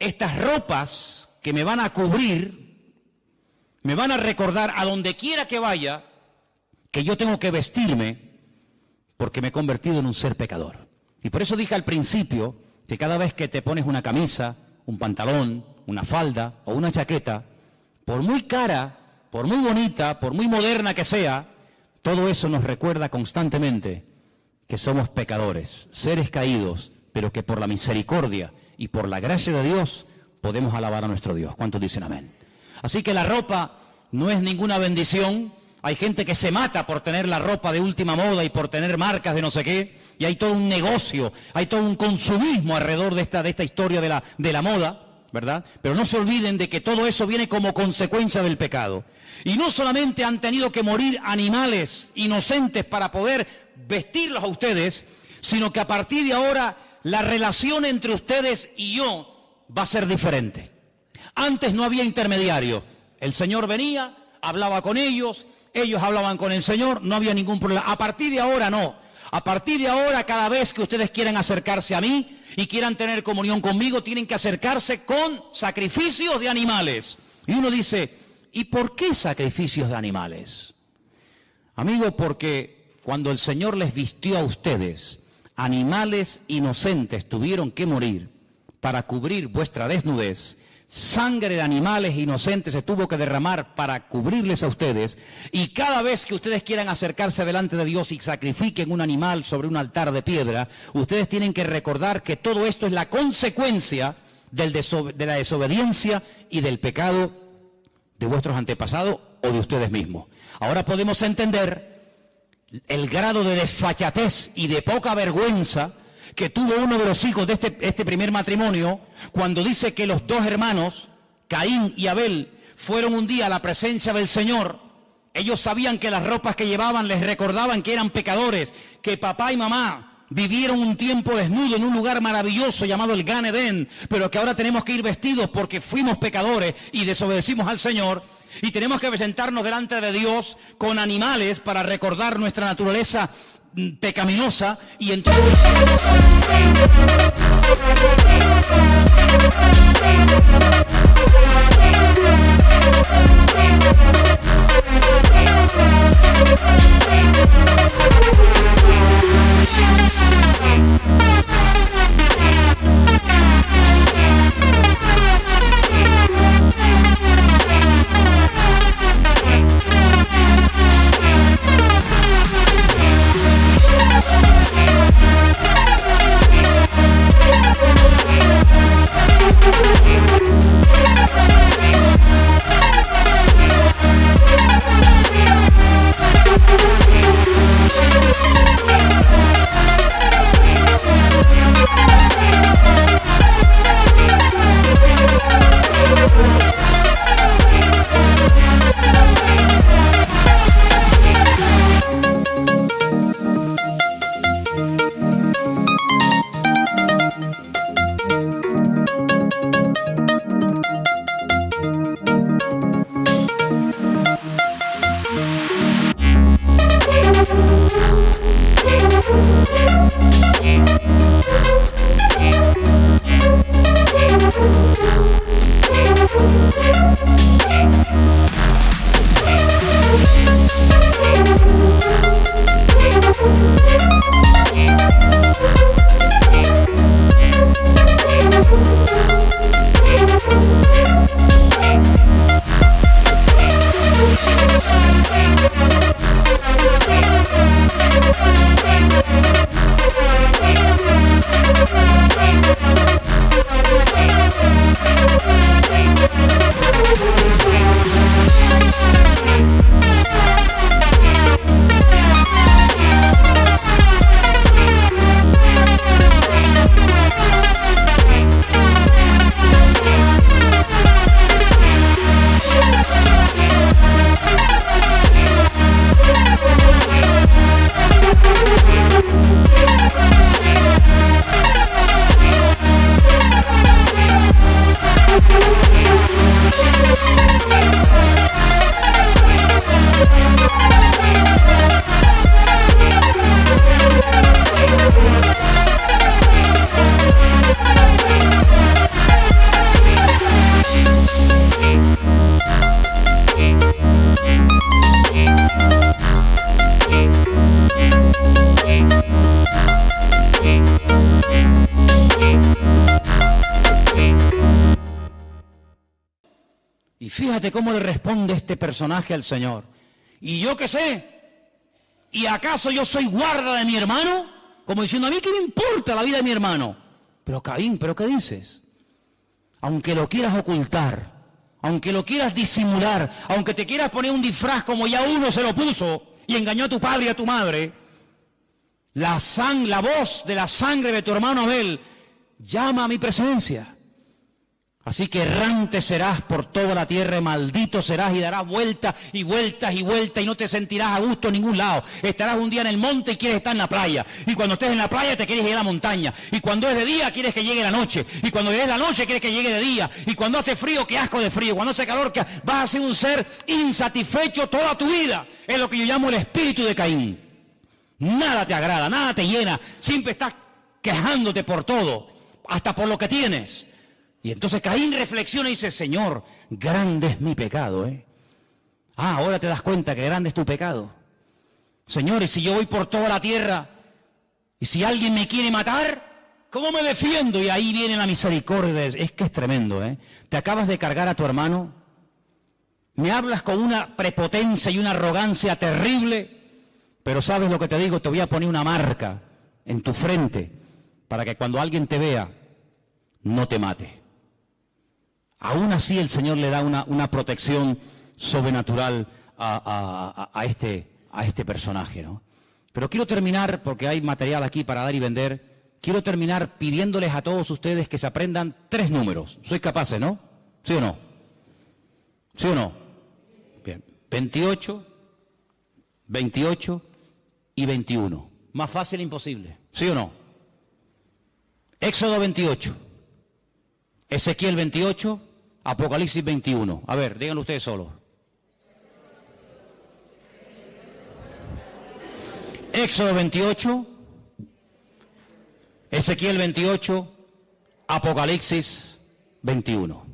estas ropas que me van a cubrir, me van a recordar a donde quiera que vaya, que yo tengo que vestirme porque me he convertido en un ser pecador. Y por eso dije al principio que cada vez que te pones una camisa, un pantalón, una falda o una chaqueta, por muy cara, por muy bonita, por muy moderna que sea, todo eso nos recuerda constantemente que somos pecadores, seres caídos, pero que por la misericordia y por la gracia de Dios podemos alabar a nuestro Dios. ¿Cuántos dicen amén? Así que la ropa no es ninguna bendición. Hay gente que se mata por tener la ropa de última moda y por tener marcas de no sé qué, y hay todo un negocio, hay todo un consumismo alrededor de esta historia de la moda, ¿verdad? Pero no se olviden de que todo eso viene como consecuencia del pecado. Y no solamente han tenido que morir animales inocentes para poder vestirlos a ustedes, sino que a partir de ahora la relación entre ustedes y yo va a ser diferente. Antes no había intermediario. El Señor venía, hablaba con ellos, ellos hablaban con el Señor, no había ningún problema. A partir de ahora no. A partir de ahora, cada vez que ustedes quieran acercarse a mí y quieran tener comunión conmigo, tienen que acercarse con sacrificios de animales. Y uno dice, ¿y por qué sacrificios de animales? Amigo, porque cuando el Señor les vistió a ustedes, animales inocentes tuvieron que morir para cubrir vuestra desnudez. Sangre de animales inocentes se tuvo que derramar para cubrirles a ustedes, y cada vez que ustedes quieran acercarse delante de Dios y sacrifiquen un animal sobre un altar de piedra, ustedes tienen que recordar que todo esto es la consecuencia de la desobediencia y del pecado de vuestros antepasados o de ustedes mismos. Ahora podemos entender el grado de desfachatez y de poca vergüenza que tuvo uno de los hijos de este primer matrimonio, cuando dice que los dos hermanos, Caín y Abel, fueron un día a la presencia del Señor. Ellos sabían que las ropas que llevaban les recordaban que eran pecadores, que papá y mamá vivieron un tiempo desnudo en un lugar maravilloso llamado el Gan Edén, pero que ahora tenemos que ir vestidos porque fuimos pecadores y desobedecimos al Señor. Y tenemos que presentarnos delante de Dios con animales para recordar nuestra naturaleza pecaminosa, y entonces Fíjate cómo le responde este personaje al Señor. ¿Y yo qué sé? ¿Y acaso yo soy guarda de mi hermano? Como diciendo, a mí qué me importa la vida de mi hermano. Pero Caín, ¿pero qué dices? Aunque lo quieras ocultar, aunque lo quieras disimular, aunque te quieras poner un disfraz como ya uno se lo puso y engañó a tu padre y a tu madre, la voz de la sangre de tu hermano Abel llama a mi presencia. Así que errante serás por toda la tierra, y maldito serás y darás vueltas y vueltas y vueltas y no te sentirás a gusto en ningún lado. Estarás un día en el monte y quieres estar en la playa. Y cuando estés en la playa te quieres ir a la montaña. Y cuando es de día quieres que llegue la noche. Y cuando es la noche quieres que llegue de día. Y cuando hace frío, qué asco de frío. Cuando hace calor, que vas a ser un ser insatisfecho toda tu vida. Es lo que yo llamo el espíritu de Caín. Nada te agrada, nada te llena. Siempre estás quejándote por todo, hasta por lo que tienes. Y entonces Caín reflexiona y dice, Señor, grande es mi pecado, ahora te das cuenta que grande es tu pecado. Señor, y si yo voy por toda la tierra, y si alguien me quiere matar, ¿cómo me defiendo? Y ahí viene la misericordia. Es que es tremendo, Te acabas de cargar a tu hermano, me hablas con una prepotencia y una arrogancia terrible, pero ¿sabes lo que te digo? Te voy a poner una marca en tu frente, para que cuando alguien te vea, no te mate. Aún así el Señor le da una protección sobrenatural a este personaje, ¿no? Pero quiero terminar, porque hay material aquí para dar y vender, quiero terminar pidiéndoles a todos ustedes que se aprendan 3 números. ¿Sois capaces, no? ¿Sí o no? ¿Sí o no? Bien. 28, 28 y 21. Más fácil e imposible. ¿Sí o no? Éxodo 28. Ezequiel 28, Apocalipsis 21. A ver, díganlo ustedes solos. Éxodo 28, Ezequiel 28, Apocalipsis 21.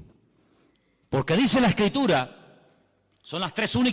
Porque dice la Escritura, son las 3 únicas